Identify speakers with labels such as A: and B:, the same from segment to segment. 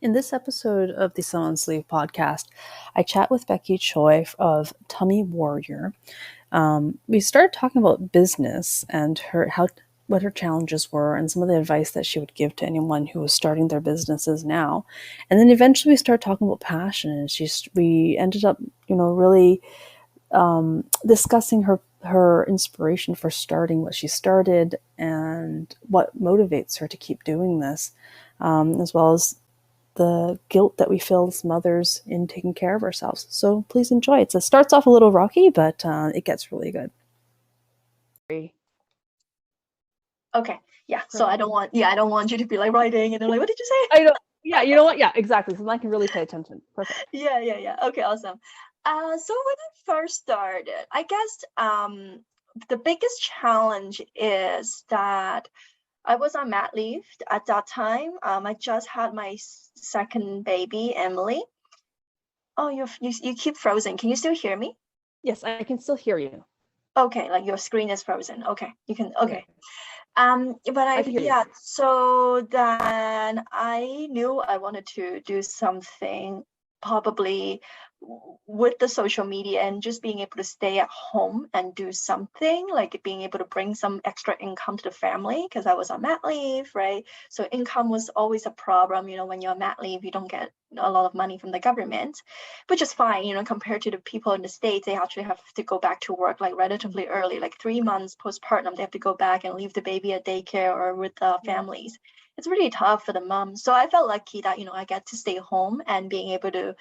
A: In this episode of the Sew on Sleeve podcast, I chat with Becky Choi of Tummy Warrior. We started talking about business and what her challenges were and some of the advice that she would give to anyone who was starting their businesses now. And then eventually we started talking about passion, and we ended up, really discussing her inspiration for starting what she started and what motivates her to keep doing this, as well as the guilt that we feel as mothers in taking care of ourselves. So please enjoy. It starts off a little rocky, but it gets really good.
B: Okay. Yeah. So I don't want you to be like writing and then like, what did you say?
A: I know. Yeah. You know what? Yeah, exactly. So I can really pay attention. Perfect.
B: Yeah. Okay. Awesome. So when I first started, I guess the biggest challenge is that I was on mat leave at that time. I just had my second baby, Emily. Oh, you keep frozen. Can you still hear me?
A: Yes, I can still hear you.
B: Okay, like your screen is frozen. Okay, you can. Okay.
A: I can hear you.
B: So then I knew I wanted to do something probably with the social media and just being able to stay at home and do something, like being able to bring some extra income to the family because I was on mat leave, right? So income was always a problem. When you're on mat leave, you don't get a lot of money from the government, which is fine, compared to the people in the States. They actually have to go back to work like relatively early, like 3 months postpartum. They have to go back and leave the baby at daycare or with families. It's really tough for the mom. So I felt lucky that, I get to stay home and being able to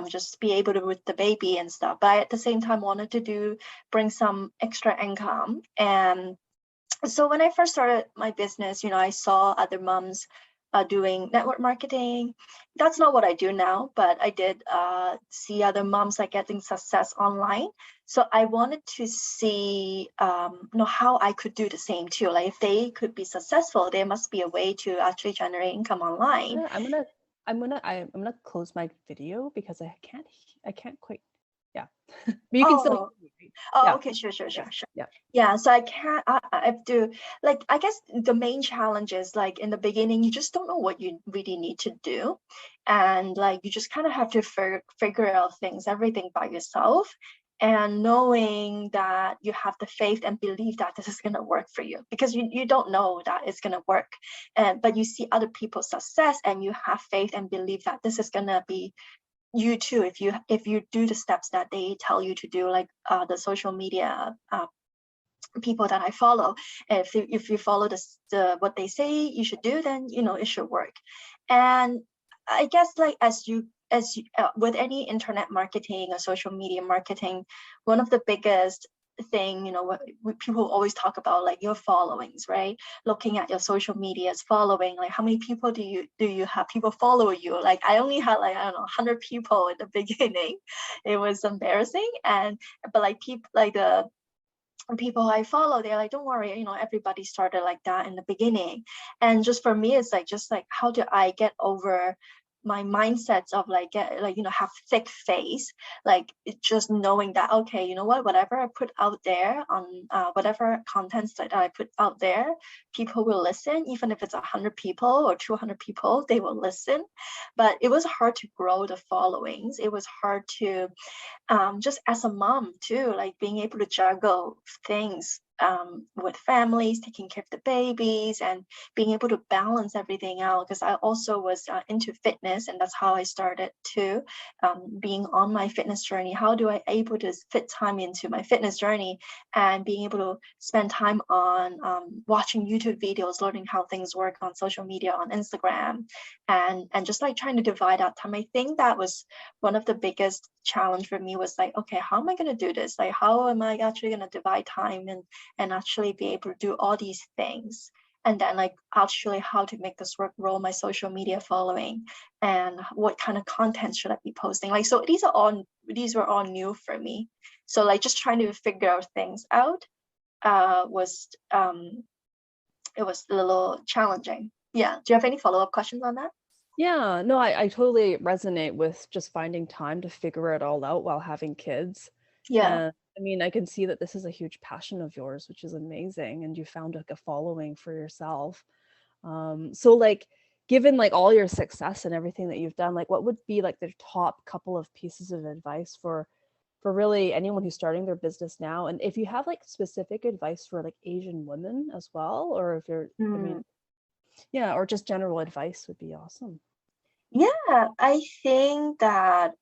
B: just be able to with the baby and stuff. But I, at the same time, wanted to bring some extra income. And so when I first started my business, I saw other moms doing network marketing. That's not what I do now, but I did see other moms like getting success online. So I wanted to see, how I could do the same too. Like if they could be successful, there must be a way to actually generate income online.
A: I'm gonna close my video because I can't quite. Yeah, but you can still hear me, right?
B: Oh, okay, sure.
A: Yeah.
B: Yeah, so I can't, I have to, like, I guess the main challenge is like in the beginning, you just don't know what you really need to do. And like, you just kind of have to figure out everything by yourself. And knowing that you have the faith and believe that this is going to work for you because you don't know that it's going to work. But you see other people's success and you have faith and believe that this is going to be you too if you do the steps that they tell you to do, like the social media people that I follow. If you follow what they say you should do, then it should work. And I guess like as you with any internet marketing or social media marketing, one of the biggest thing, what people always talk about, like your followings, right? Looking at your social media's following, like how many people do you have people follow you? Like I only had like, I don't know, 100 people in the beginning. It was embarrassing. But like people, like the people I follow, they're like, don't worry, everybody started like that in the beginning. And just for me, it's like, just like, how do I get over my mindsets of like, have thick face, like just knowing that, okay, whatever I put out there on whatever contents that I put out there, people will listen. Even if it's 100 people or 200 people, they will listen. But it was hard to grow the followings. It was hard to just as a mom too, like being able to juggle things with families, taking care of the babies, and being able to balance everything out. Because I also was into fitness, and that's how I started too, being on my fitness journey. How do I able to fit time into my fitness journey and being able to spend time on watching YouTube videos, learning how things work on social media, on Instagram, and just like trying to divide out time. I think that was one of the biggest challenge for me, was like, okay, how am I going to do this? Like, how am I actually going to divide time and actually be able to do all these things? And then like actually how to make this work, grow my social media following, and what kind of content should I be posting? Like, so these were all new for me. So like just trying to figure out things out was it was a little challenging. Yeah. Do you have any follow-up questions on that?
A: Yeah, no, I totally resonate with just finding time to figure it all out while having kids.
B: Yeah.
A: And I mean, I can see that this is a huge passion of yours, which is amazing. And you found like a following for yourself. So like, given like all your success and everything that you've done, like what would be like the top couple of pieces of advice for really anyone who's starting their business now? And if you have like specific advice for like Asian women as well, or if you're, I mean,
B: Mm.
A: yeah, or just general advice would be awesome.
B: Yeah, I think that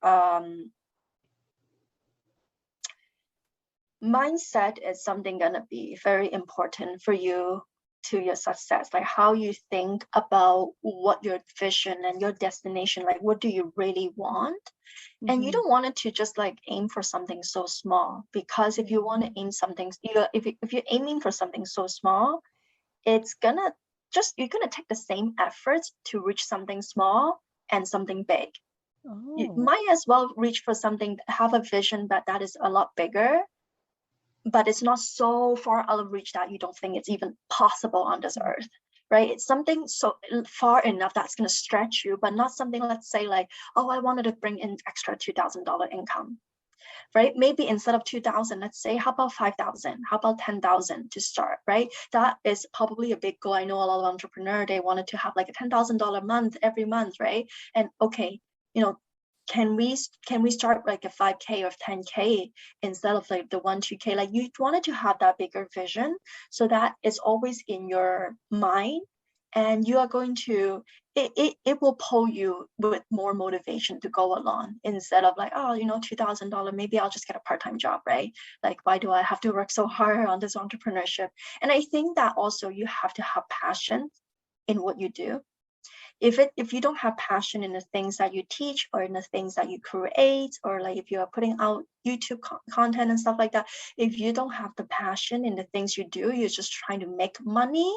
B: mindset is something gonna be very important for you to your success, like how you think about what your vision and your destination, like what do you really want. And you
A: Mm-hmm.
B: don't want it to just like aim for something so small, because if you want to aim something, if you're aiming for something so small, it's gonna just, you're gonna take the same effort to reach something small and something big. You
A: Oh.
B: might as well reach for something, have a vision that is a lot bigger, but it's not so far out of reach that you don't think it's even possible on this earth, right? It's something so far enough that's going to stretch you, but not something, let's say, like, oh, I wanted to bring in extra $2,000 income, right? Maybe instead of 2,000, let's say, how about 5,000? How about 10,000 to start, right? That is probably a big goal. I know a lot of entrepreneurs, they wanted to have like a $10,000 month every month, right? And okay, you know, can we start like a 5K or 10K instead of like the 1 2K? Like, you wanted to have that bigger vision, so that it's always in your mind, and you are going to, it will pull you with more motivation to go along, instead of like, oh, $2,000, maybe I'll just get a part-time job, right? Like, why do I have to work so hard on this entrepreneurship? And I think that also you have to have passion in what you do. If you don't have passion in the things that you teach, or in the things that you create, or like if you are putting out YouTube content and stuff like that, if you don't have the passion in the things you do, you're just trying to make money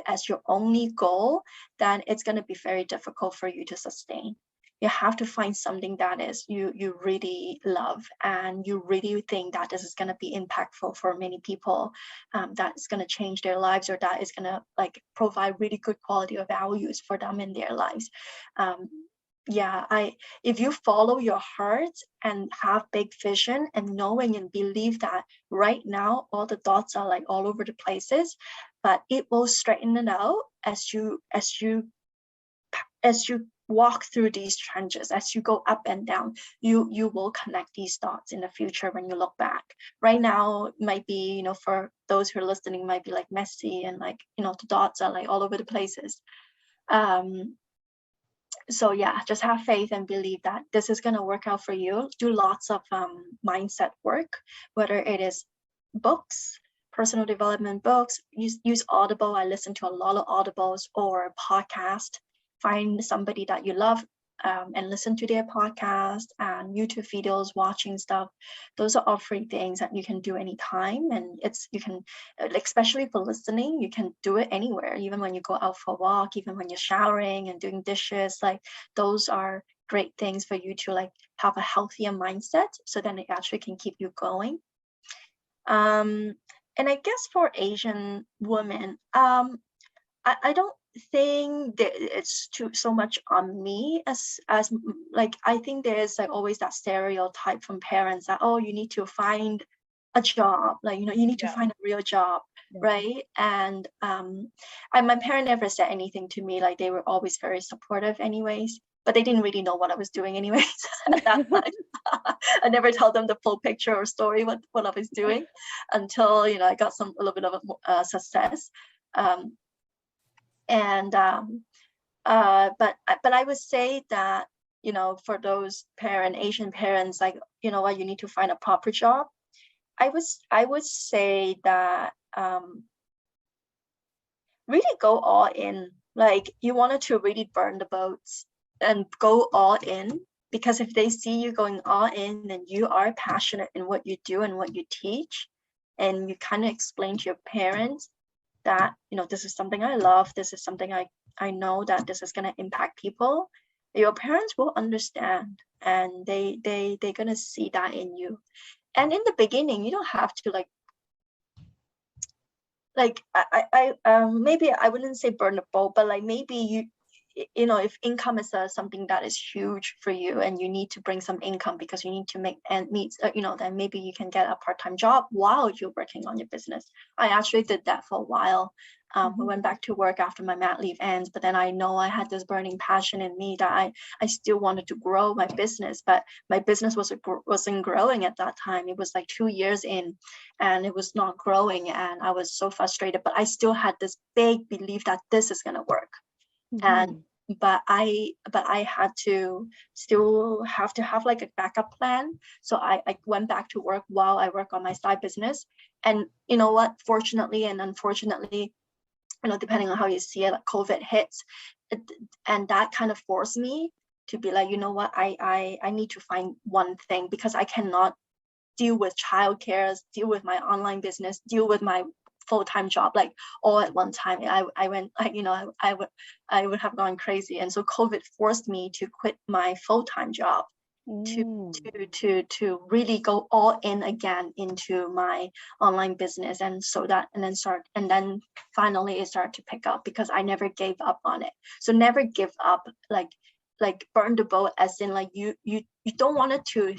B: as your only goal, then it's going to be very difficult for you to sustain. You have to find something that is you really love, and you really think that this is going to be impactful for many people, that is going to change their lives, or that is going to like provide really good quality of values for them in their lives. um, yeah, if you follow your heart and have big vision, and knowing and believe that right now all the dots are like all over the places, but it will straighten it out as you walk through these trenches, as you go up and down, you will connect these dots in the future when you look back. Right now it might be, for those who are listening, might be like messy, and like, the dots are like all over the places. So yeah, just have faith and believe that this is going to work out for you. Do lots of mindset work, whether it is books, personal development books. Use Audible. I listen to a lot of Audibles, or podcast. Find somebody that you love, and listen to their podcast and YouTube videos, watching stuff. Those are all free things that you can do anytime, and you can, especially for listening, you can do it anywhere, even when you go out for a walk, even when you're showering and doing dishes. Like, those are great things for you to like have a healthier mindset, so then it actually can keep you going. And I guess for Asian women, I don't think that it's too so much on me, as like, I think there's like always that stereotype from parents that, oh, you need to find a job, like, you need to
A: Yeah.
B: find a real job,
A: Yeah.
B: right? And my parent never said anything to me, like, they were always very supportive anyways, but they didn't really know what I was doing anyways at that time. I never told them the full picture or story what I was doing, until I got a little bit of success. um, and but I would say that, for those Asian parents, like, what, you need to find a proper job. I would say that, really go all in. Like, you wanted to really burn the boats and go all in, because if they see you going all in, then you are passionate in what you do and what you teach, and you kind of explain to your parents that, this is something I love, this is something I know that this is going to impact people. Your parents will understand, and they're going to see that in you. And in the beginning, you don't have to like, I maybe I wouldn't say burn the boat, but like, maybe if income is something that is huge for you and you need to bring some income because you need to make ends meet, then maybe you can get a part-time job while you're working on your business. I actually did that for a while. I went back to work after my mat leave ends, but then I know I had this burning passion in me that I still wanted to grow my business, but my business wasn't growing at that time. It was like 2 years in, and it was not growing, and I was so frustrated. But I still had this big belief that this is gonna work, and but I had to still have to have like a backup plan. So I went back to work while I work on my side business. And you know what? Fortunately and unfortunately, depending on how you see it, like COVID hits, and that kind of forced me to be like, you know what, I need to find one thing, because I cannot deal with childcare, deal with my online business, deal with my full-time job, like all at one time. I went, like, I would have gone crazy. And so COVID forced me to quit my full-time job to really go all in again into my online business. And so that, and then finally it started to pick up, because I never gave up on it. So never give up, like burn the boat, as in like you don't want it to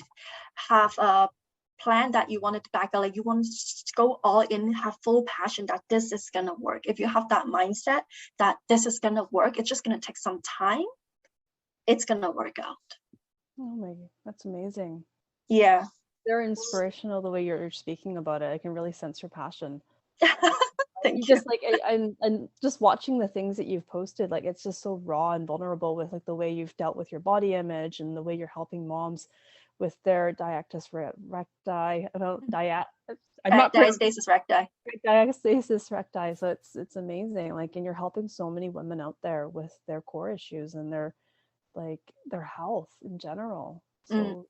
B: have a plan that you wanted to back up, like you want to go all in, have full passion that this is gonna work. If you have that mindset that this is gonna work, it's just gonna take some time, it's gonna work out.
A: Oh my, that's amazing.
B: Yeah.
A: They're inspirational the way you're speaking about it. I can really sense your passion.
B: Thank you.
A: Just like and just watching the things that you've posted, like it's just so raw and vulnerable with like the way you've dealt with your body image and the way you're helping moms with their diastasis recti. I'm not
B: diastasis recti.
A: Diastasis recti. So it's amazing. Like, and you're helping so many women out there with their core issues and their health in general. So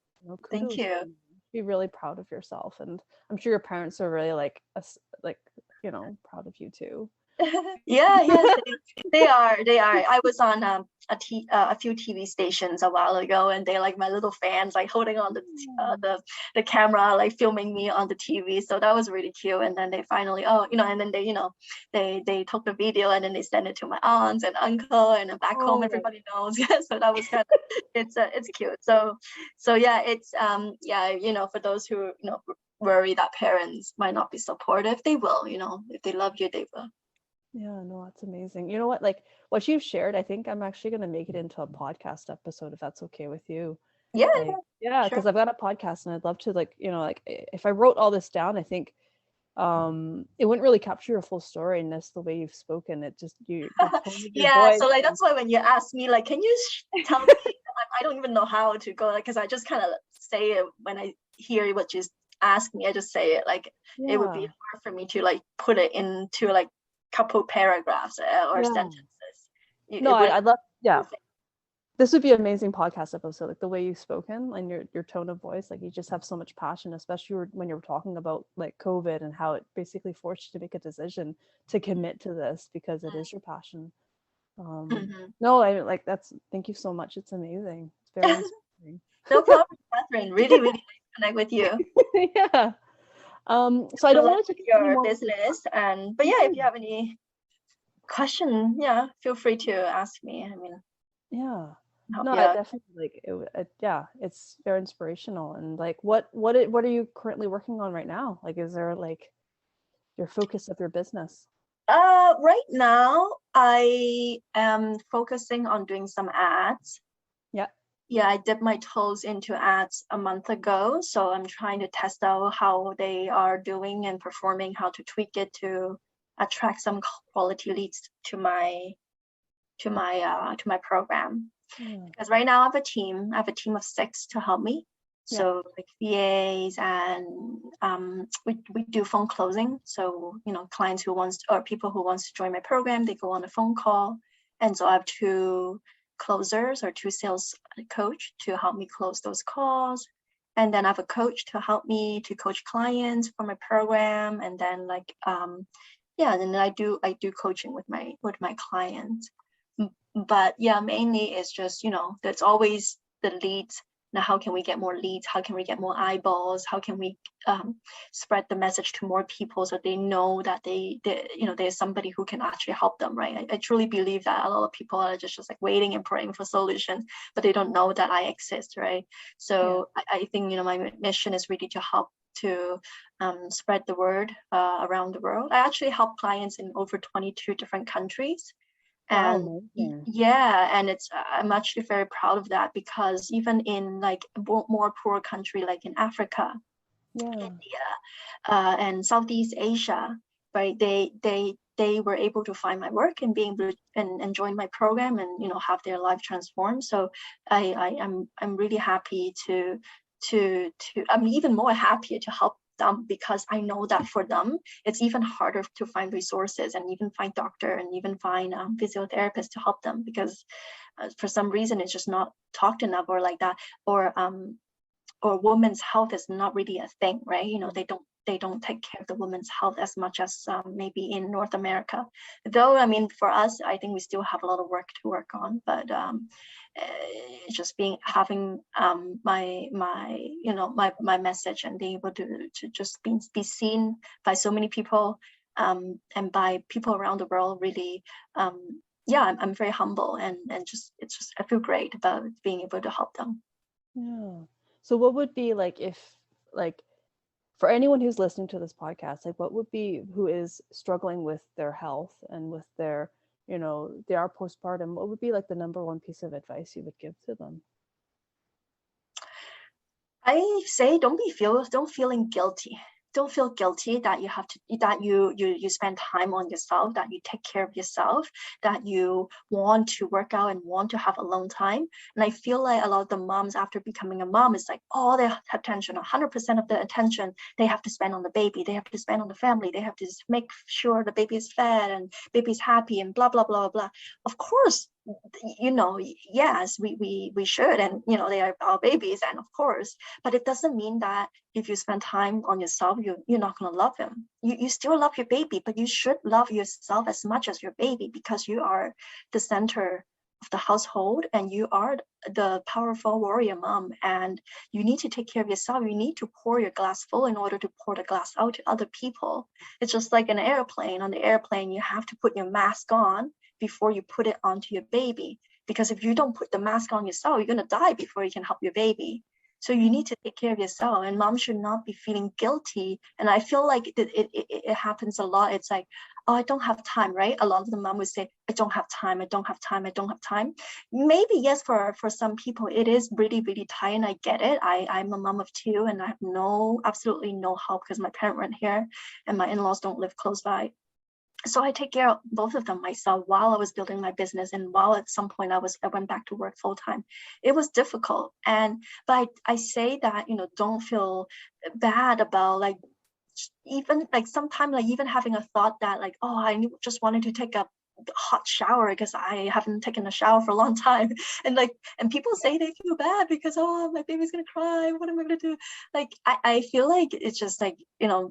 B: Thank you.
A: Be really proud of yourself, and I'm sure your parents are really like proud of you too.
B: Yes, they are. I was on a few TV stations a while ago, and they like my little fans, like holding on the camera, like filming me on the TV. So that was really cute. And then they finally, and then they took the video and then they sent it to my aunts and uncle, and then back home everybody knows. So that was kind of it's cute. So yeah, it's for those who worry that parents might not be supportive, they will. If they love you, they will.
A: Yeah, no, that's amazing. You know what, like what you've shared, I think I'm actually going to make it into a podcast episode, if that's okay with you.
B: Yeah.
A: Like, yeah, because sure. I've got a podcast and I'd love to, like, if I wrote all this down, I think it wouldn't really capture your full story, and that's the way you've spoken. It just
B: yeah, so like that's why when you ask me, like, can you tell me, I don't even know how to go, like, because I just kind of say it when I hear what you ask me. I just say it, like, it would be hard for me to like put it into like couple paragraphs or sentences.
A: I'd love, this would be an amazing podcast episode, like the way you've spoken and your tone of voice, like you just have so much passion, especially when you're talking about like COVID and how it basically forced you to make a decision to commit to this because it is your passion. No, I like thank you so much. It's amazing. It's very inspiring.
B: No problem, Katherine. Really nice to connect with you.
A: Yeah. So I don't want to take
B: your business, but yeah, if you have any question, feel free to ask me. I mean,
A: I definitely it's very inspirational. And like, what are you currently working on right now? Like, is there like your focus of your business?
B: Right now I am focusing on doing some ads. Yeah, I dipped my toes into ads a month ago, so I'm trying to test out how they are doing and performing, how to tweak it to attract some quality leads to my program. Because right now I have a team of 6 to help me. So like VAs, and we do phone closing. So clients or people who wants to join my program, they go on a phone call, and so I have 2 closers or 2 sales coach to help me close those calls, and then I have a coach to help me to coach clients for my program, and then like and then I do coaching with my clients. But mainly it's just that's always the leads Now, how can we get more leads? How can we get more eyeballs? How can we spread the message to more people so they know that there's somebody who can actually help them, right? I truly believe that a lot of people are just like waiting and praying for solutions, but they don't know that I exist, right? So I think, my mission is really to help to spread the word around the world. I actually help clients in over 22 different countries.
A: Wow,
B: And
A: amazing.
B: yeah, and I'm actually very proud of that, because even in like more poor country, like in Africa, India, and Southeast Asia, right? They were able to find my work and being able to, and join my program, and have their life transformed. So I'm really happy to I'm even more happy to help them, because I know that for them it's even harder to find resources and even find doctor and even find physiotherapists to help them, because for some reason it's just not talked enough, or like that, or women's health is not really a thing, right? They don't take care of the women's health as much as maybe in North America. Though, I mean, for us, I think we still have a lot of work to work on. But just having my message and being able to just be seen by so many people, and by people around the world, really, yeah, I'm very humble, and I feel great about being able to help them.
A: Yeah. So what would be like, if like for anyone who's listening to this podcast, like what would be, who is struggling with their health and with their, they are postpartum, what would be like the number one piece of advice you would give to them?
B: I say don't feeling guilty. Don't feel guilty that you spend time on yourself, that you take care of yourself, that you want to work out and want to have alone time. And I feel like a lot of the moms after becoming a mom is like all their attention, 100% of the attention they have to spend on the baby, they have to spend on the family, they have to make sure the baby is fed and baby's happy and blah blah blah blah. Of course, yes, we should, and they are our babies, and of course, but it doesn't mean that if you spend time on yourself, you're not going to love him. You still love your baby, but you should love yourself as much as your baby, because you are the center of the household, and you are the powerful warrior mom, and you need to take care of yourself. You need to pour your glass full in order to pour the glass out to other people. It's just like an airplane. On the airplane, you have to put your mask on before you put it onto your baby, because if you don't put the mask on yourself, you're going to die before you can help your baby. So you need to take care of yourself, and mom should not be feeling guilty. And I feel like it happens a lot. It's like, oh, I don't have time, right? A lot of the mom would say, I don't have time, I don't have time, I don't have time. Maybe yes, for some people it is really, really tight, and I get it. I'm a mom of two, and I have absolutely no help, because my parents weren't here and my in-laws don't live close by. So I take care of both of them myself while I was building my business, and while at some point I went back to work full time. It was difficult, but I say that, don't feel bad about, like, even like sometimes, like, even having a thought that, like, oh, I just wanted to take a hot shower because I haven't taken a shower for a long time. And people say they feel bad because, oh, my baby's gonna cry, what am I gonna do? Like, I feel like it's just like,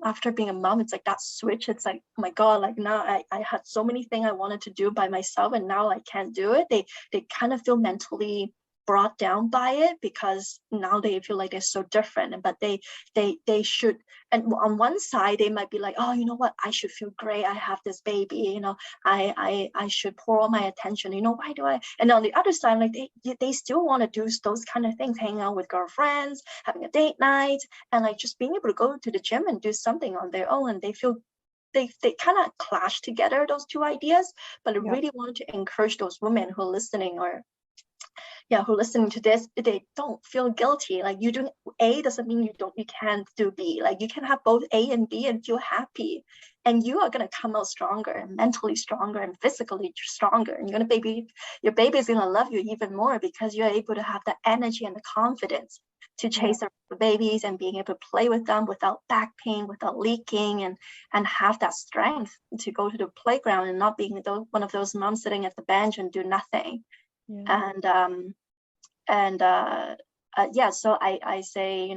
B: after being a mom, it's like that switch. It's like, oh my god, like now I had so many things I wanted to do by myself, and now I can't do it. They kind of feel mentally brought down by it, because now they feel like they're so different. But they should, and on one side they might be like, oh, you know what, I should feel great, I have this baby, I should pour all my attention, why do I? And on the other side, like, they still want to do those kind of things, hanging out with girlfriends, having a date night, and like just being able to go to the gym and do something on their own. And they feel they kind of clash together, those two ideas. But I really wanted to encourage those women who are listening, or who are listening to this, they don't feel guilty. Like, you do A doesn't mean you can't do B. Like, you can have both A and B and feel happy, and you are going to come out stronger, and mentally stronger, and physically stronger. And your baby is going to love you even more, because you're able to have the energy and the confidence to chase the babies, and being able to play with them without back pain, without leaking, and have that strength to go to the playground, and not being one of those moms sitting at the bench and do nothing. So I say,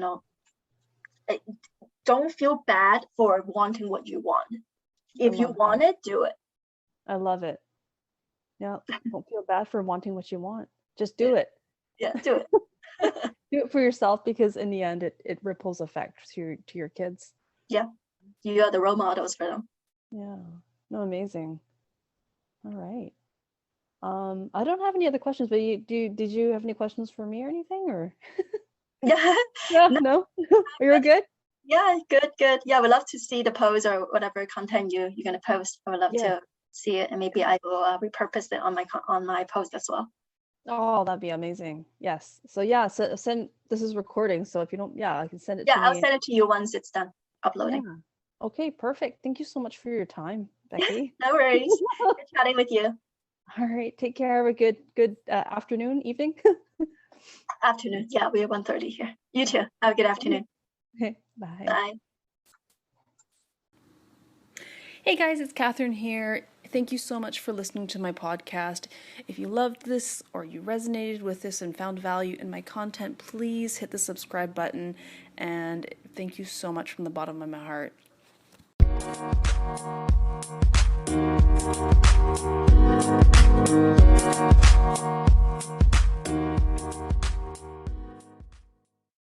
B: don't feel bad for wanting what you want. If you want it, do it.
A: I love it. Yeah, don't feel bad for wanting what you want. Just do it.
B: Yeah, do it.
A: Do it for yourself, because in the end it ripples effect to your kids.
B: Yeah, you are the role models for them.
A: Yeah. No, amazing. All right. I don't have any other questions, but did you have any questions for me or anything, or?
B: Yeah.
A: Yeah,
B: No,
A: no? Are you good?
B: yeah, good. Yeah, we'd love to see the post or whatever content you're gonna post. I would love
A: Yeah.
B: to see it, and maybe I will repurpose it on my post as well.
A: Oh, that'd be amazing. Yes. So yeah, so send, this is recording, so if you don't, yeah, I can send it
B: Yeah,
A: to
B: I'll
A: me.
B: send it to you once it's done
A: Yeah.
B: uploading.
A: Okay, perfect. Thank you so much for your time, Becky.
B: No worries. Good chatting with you.
A: All right, take care. Have a good afternoon, evening.
B: Afternoon. Yeah, we're 1:30 here. You too. Have a good afternoon.
A: Okay, bye.
B: Bye.
A: Hey guys, it's Katherine here. Thank you so much for listening to my podcast. If you loved this or you resonated with this and found value in my content, please hit the subscribe button. And thank you so much from the bottom of my heart.